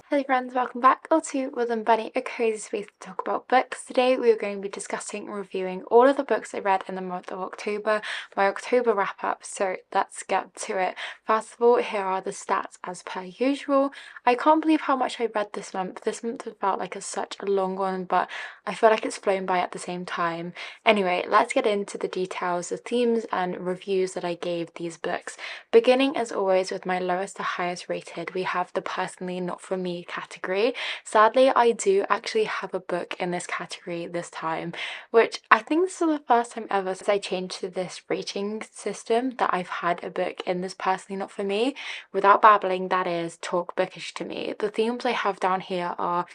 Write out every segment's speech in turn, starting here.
Hello friends, welcome back or to Woodland Bunny, a cozy space to talk about books. Today we are going to be discussing and reviewing all of the books I read in the month of October, my October wrap up, so let's get to it. First of all, here are the stats as per usual. I can't believe how much I read this month. This month has felt like such a long one, but I feel like it's flown by at the same time. Anyway, let's get into the details, the themes and reviews that I gave these books. Beginning as always with my lowest to highest rated, we have the personally not for me category. Sadly, I do actually have a book in this category this time, which I think this is the first time ever since I changed to this rating system that I've had a book in this personally not for me. Without babbling, that is talk bookish to me. The themes I have down here are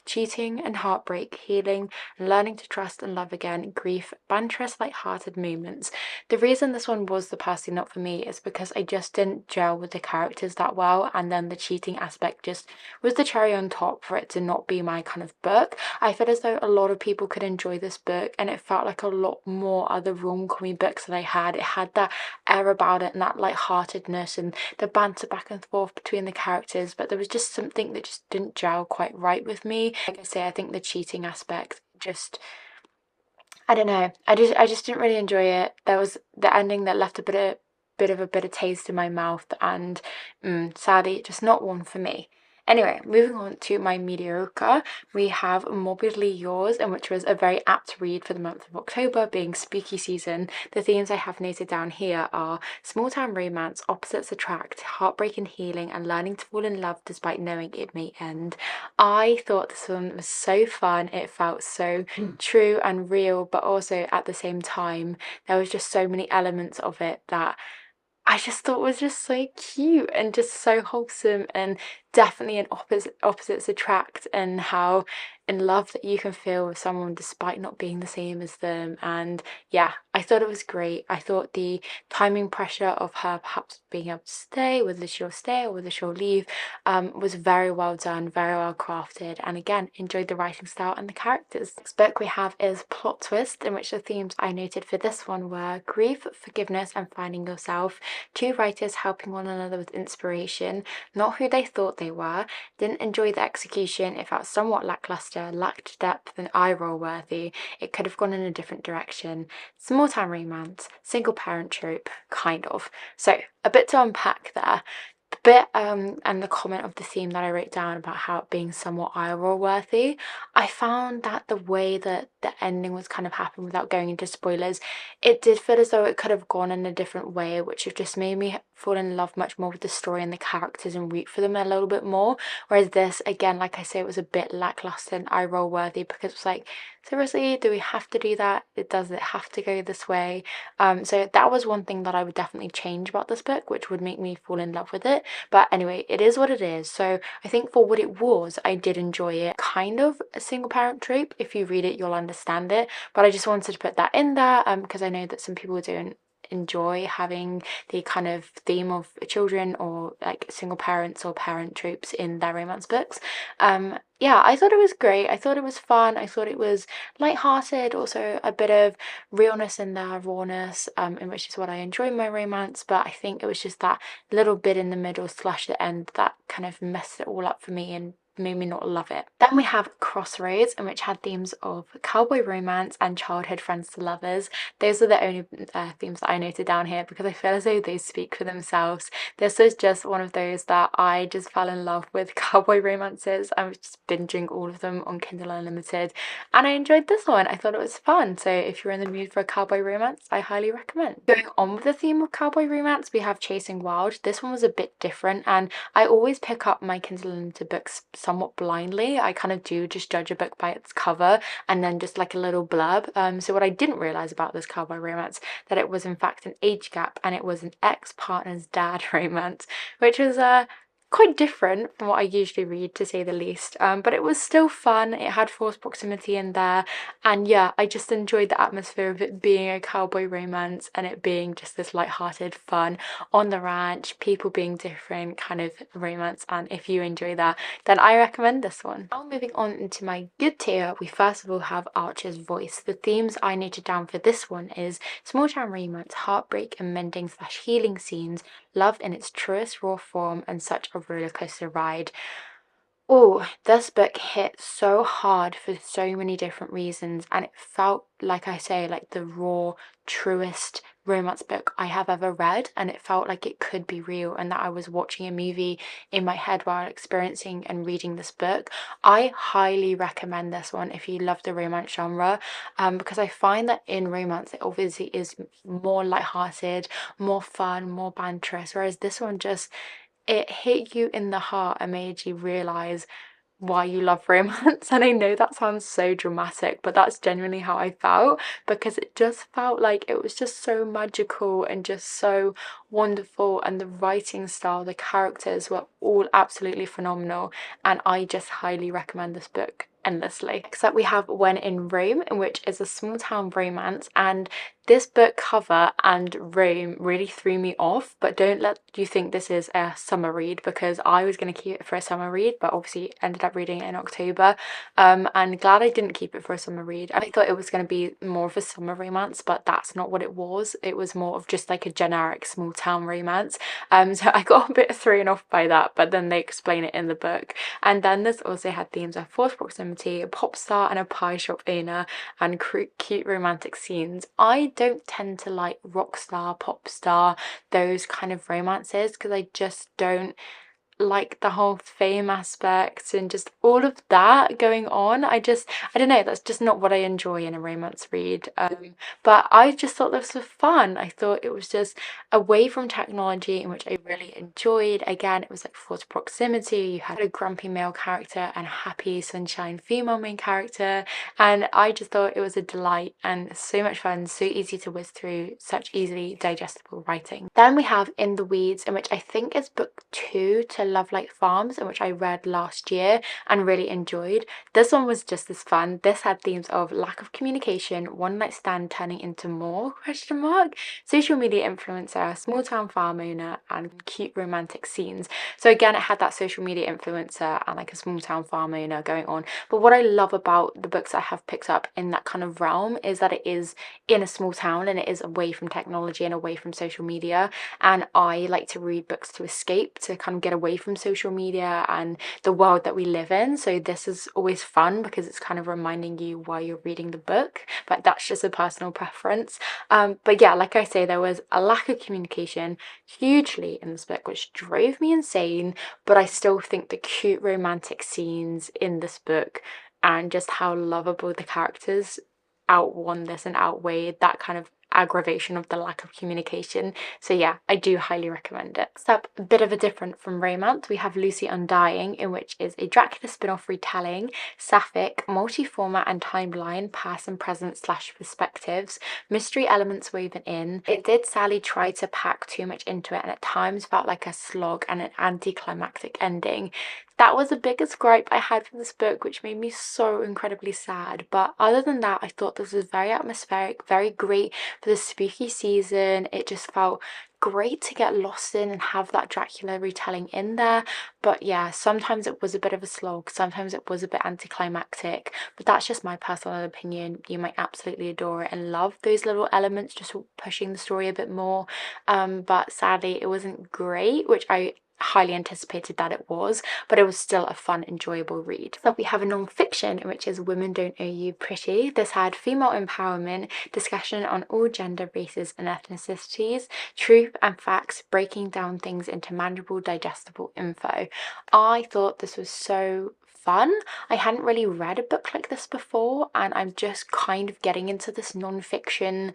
cheating and heartbreak, healing, and learning to trust and love again, grief, banterous, light-hearted moments. The reason this one was the personally not for me is because I just didn't gel with the characters that well, and then the cheating aspect just was the cherry on top for it to not be my kind of book. I feel as though a lot of people could enjoy this book, and it felt like a lot more other rom-commy books that I had. It had that air about it and that light-heartedness and the banter back and forth between the characters, but there was just something that just didn't gel quite right with me. Like I say, I think the cheating aspect just, I don't know, I just didn't really enjoy it. There was the ending that left a bit of a bitter taste in my mouth, and sadly just not one for me. Anyway, moving on to my mediocre, we have Morbidly Yours, and which was a very apt read for the month of October, being spooky season. The themes I have noted down here are small town romance, opposites attract, heartbreak and healing, and learning to fall in love despite knowing it may end. I thought this one was so fun. It felt so true and real, but also at the same time, there was just so many elements of it that I just thought was just so cute and just so wholesome, and definitely an opposites attract, and how in love that you can feel with someone despite not being the same as them. And yeah, I thought it was great. I thought the timing pressure of her perhaps being able to stay, whether she'll stay or whether she'll leave, was very well done, very well crafted, and again, enjoyed the writing style and the characters. Next book we have is Plot Twist, in which the themes I noted for this one were grief, forgiveness, and finding yourself. Two writers helping one another with inspiration, not who they thought they were. Didn't enjoy the execution. It felt somewhat lackluster, lacked depth, and eye-roll worthy. It could have gone in a different direction. Small town romance, single parent trope, kind of. So a bit to unpack there. The bit and the comment of the theme that I wrote down about how it being somewhat eye-roll worthy, I found that the way that the ending was kind of happened, without going into spoilers, it did feel as though it could have gone in a different way, which have just made me fall in love much more with the story and the characters and root for them a little bit more. Whereas this, again, like I say, it was a bit lackluster and eye-roll worthy, because it was like, seriously, do we have to do that? Does it have to go this way? So that was one thing that I would definitely change about this book, which would make me fall in love with it. But anyway, it is what it is. So I think for what it was, I did enjoy it. Kind of a single parent trope. If you read it, you'll understand it. But I just wanted to put that in there because I know that some people don't enjoy having the kind of theme of children or like single parents or parent tropes in their romance books. Yeah, I thought it was great. I thought it was fun. I thought it was light-hearted, also a bit of realness in there, rawness, in which is what I enjoy in my romance. But I think it was just that little bit in the middle slash the end that kind of messed it all up for me and made me not love it. Then we have Crossroads, in which had themes of cowboy romance and childhood friends to lovers. Those are the only themes that I noted down here because I feel as though they speak for themselves. This was just one of those that I just fell in love with cowboy romances. I was just binging all of them on Kindle Unlimited, and I enjoyed this one. I thought it was fun. So if you're in the mood for a cowboy romance, I highly recommend. Going on with the theme of cowboy romance, we have Chasing Wild. This one was a bit different, and I always pick up my Kindle Unlimited books somewhat blindly. I kind of do just judge a book by its cover and then just like a little blurb. So what I didn't realize about this cowboy romance, that it was in fact an age gap, and it was an ex-partner's dad romance, which was quite different from what I usually read, to say the least, but it was still fun. It had forced proximity in there, and yeah, I just enjoyed the atmosphere of it being a cowboy romance and it being just this light-hearted fun on the ranch, people being different kind of romance. And if you enjoy that, then I recommend this one. Now moving on into my good tier, we first of all have Archer's Voice. The themes I noted down for this one is small town romance, heartbreak and mending slash healing scenes, love in its truest raw form, and such a roller coaster ride. Oh, this book hit so hard for so many different reasons, and it felt, like I say, like the raw, truest romance book I have ever read, and it felt like it could be real and that I was watching a movie in my head while experiencing and reading this book. I highly recommend this one if you love the romance genre, because I find that in romance it obviously is more lighthearted, more fun, more banterous, whereas this one just it hit you in the heart and made you realize why you love romance. And I know that sounds so dramatic, but that's genuinely how I felt, because it just felt like it was just so magical and just so wonderful, and the writing style, the characters were all absolutely phenomenal, and I just highly recommend this book endlessly. Next up we have When in Rome, in which is a small town romance, and this book cover and Rome really threw me off, but don't let you think this is a summer read, because I was going to keep it for a summer read, but obviously ended up reading it in October. And glad I didn't keep it for a summer read. I thought it was going to be more of a summer romance, but that's not what it was. It was more of just like a generic small town romance. So I got a bit thrown off by that, but then they explain it in the book. And then this also had themes of forced proximity, a pop star and a pie shop owner, and cute romantic scenes. I don't tend to like rock star, pop star, those kind of romances, because I just don't like the whole fame aspect and just all of that going on. I don't know, that's just not what I enjoy in a romance read. But I just thought this was fun. I thought it was just away from technology, in which I really enjoyed. Again, it was like forced proximity. You had a grumpy male character and a happy sunshine female main character, and I just thought it was a delight and so much fun, so easy to whiz through, such easily digestible writing. Then we have In the Weeds, in which I think is book 2 to Love Like Farms, in which I read last year and really enjoyed. This one was just as fun. This had themes of lack of communication, one night stand turning into more, question mark, social media influencer, small town farm owner, and cute romantic scenes. So again, it had that social media influencer and like a small town farm owner going on. But what I love about the books I have picked up in that kind of realm is that it is in a small town and it is away from technology and away from social media. And I like to read books to escape, to kind of get away from social media and the world that we live in. So this is always fun because it's kind of reminding you why you're reading the book, but that's just a personal preference. But yeah, like I say, there was a lack of communication hugely in this book, which drove me insane, but I still think the cute romantic scenes in this book and just how lovable the characters outwon this and outweighed that kind of aggravation of the lack of communication. So yeah, I do highly recommend it. Next up, a bit of a different from romance, we have Lucy Undying, in which is a Dracula spin-off retelling, sapphic, multi-format and timeline, past and present slash perspectives, mystery elements woven in. It did sadly try to pack too much into it, and at times felt like a slog and an anticlimactic ending. That was the biggest gripe I had for this book, which made me so incredibly sad. But other than that, I thought this was very atmospheric, very great for the spooky season. It just felt great to get lost in and have that Dracula retelling in there. But yeah, sometimes it was a bit of a slog, sometimes it was a bit anticlimactic, but that's just my personal opinion. You might absolutely adore it and love those little elements just pushing the story a bit more. But sadly it wasn't great, which I highly anticipated that it was, but it was still a fun, enjoyable read. So we have a non-fiction, which is Women Don't Owe You Pretty. This had female empowerment, discussion on all gender, races and ethnicities, truth and facts, breaking down things into manageable, digestible info. I thought this was so fun. I hadn't really read a book like this before, and I'm just kind of getting into this non-fiction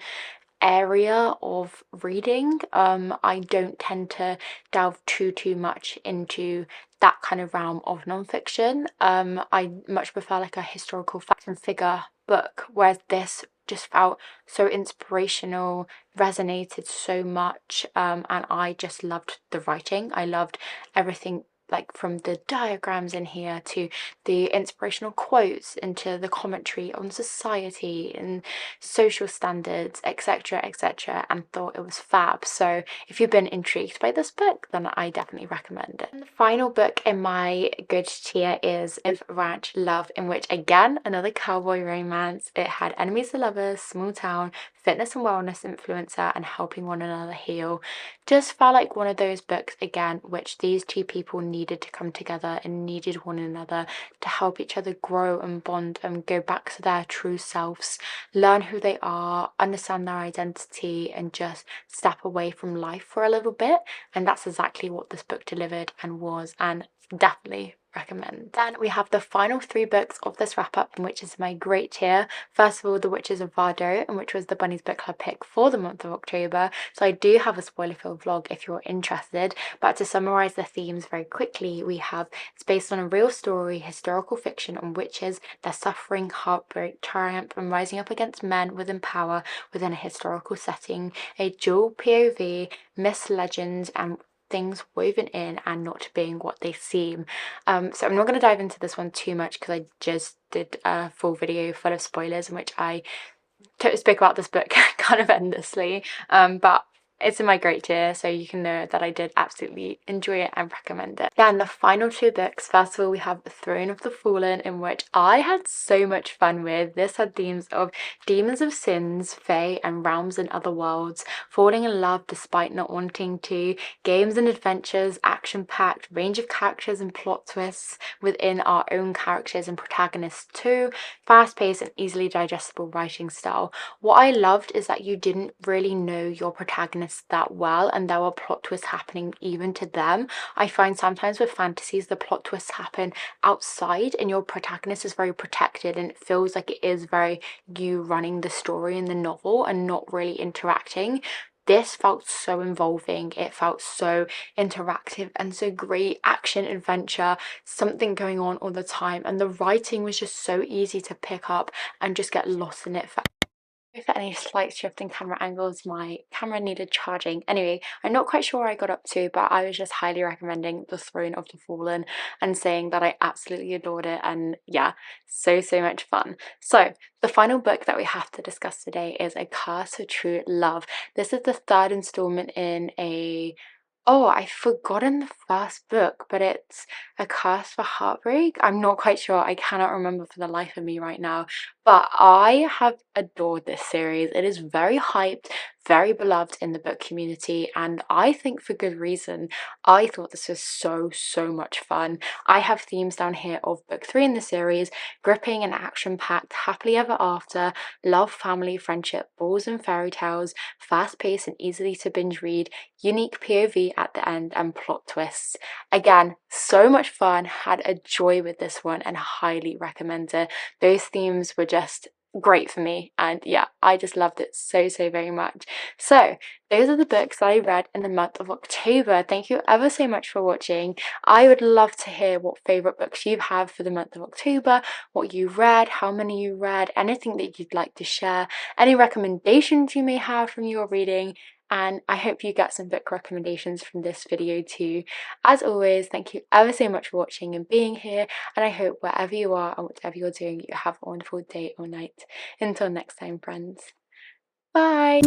area of reading. I don't tend to delve too much into that kind of realm of nonfiction. I much prefer like a historical fact and figure book, whereas this just felt so inspirational, resonated so much, and I just loved the writing. I loved everything, like from the diagrams in here to the inspirational quotes, into the commentary on society and social standards, etc., etc., and thought it was fab. So if you've been intrigued by this book, then I definitely recommend it. And the final book in my good tier is If Ranch Love, in which again, another cowboy romance. It had enemies to lovers, small town, fitness and wellness influencer and helping one another heal. Just felt like one of those books again which these two people needed to come together and needed one another to help each other grow and bond and go back to their true selves, learn who they are, understand their identity, and just step away from life for a little bit. And that's exactly what this book delivered and was, and definitely recommend. Then we have the final 3 books of this wrap up, which is my great tier. First of all, The Witches of Vardo, and which was the Bunnies Book Club pick for the month of October. So I do have a spoiler filled vlog if you're interested, but to summarize the themes very quickly, we have it's based on a real story, historical fiction on witches, their suffering, heartbreak, triumph, and rising up against men within power within a historical setting, a dual POV, myths, legends, and things woven in and not being what they seem. So I'm not going to dive into this one too much because I just did a full video full of spoilers in which I spoke about this book kind of endlessly, but it's in my great tier, so you can know that I did absolutely enjoy it and recommend it. Then the final 2 books, first of all we have Throne of the Fallen, in which I had so much fun with. This had themes of demons of sins, fae, and realms and other worlds, falling in love despite not wanting to, games and adventures, action-packed, range of characters and plot twists within our own characters and protagonists too, fast-paced and easily digestible writing style. What I loved is that you didn't really know your protagonists that well and there were plot twists happening even to them. I find sometimes with fantasies the plot twists happen outside and your protagonist is very protected and it feels like it is very you running the story in the novel and not really interacting. This felt so involving, it felt so interactive and so great, action, adventure, something going on all the time, and the writing was just so easy to pick up and just get lost in it. For any slight shift in camera angles, my camera needed charging. Anyway, I'm not quite sure where I got up to, but I was just highly recommending The Throne of the Fallen and saying that I absolutely adored it, and yeah, so much fun. So the final book that we have to discuss today is A Curse for True Love. This is the 3rd installment in a I've forgotten the first book, but it's A Curse for Heartbreak. I'm not quite sure. I cannot remember for the life of me right now. But I have adored this series. It is very hyped, very beloved in the book community, and I think for good reason. I thought this was so much fun. I have themes down here of book 3 in the series: gripping and action-packed, happily ever after, love, family, friendship, balls and fairy tales, fast-paced and easily to binge read, unique POV at the end, and plot twists. Again, so much fun, had a joy with this one and highly recommend it. Those themes were just great for me, and yeah, I just loved it so very much. So those are the books that I read in the month of October. Thank you ever so much for watching. I would love to hear what favorite books you have for the month of October, what you read, how many you read, anything that you'd like to share, any recommendations you may have from your reading, and I hope you get some book recommendations from this video too. As always, thank you ever so much for watching and being here, and I hope wherever you are and whatever you're doing, you have a wonderful day or night. Until next time, friends. Bye!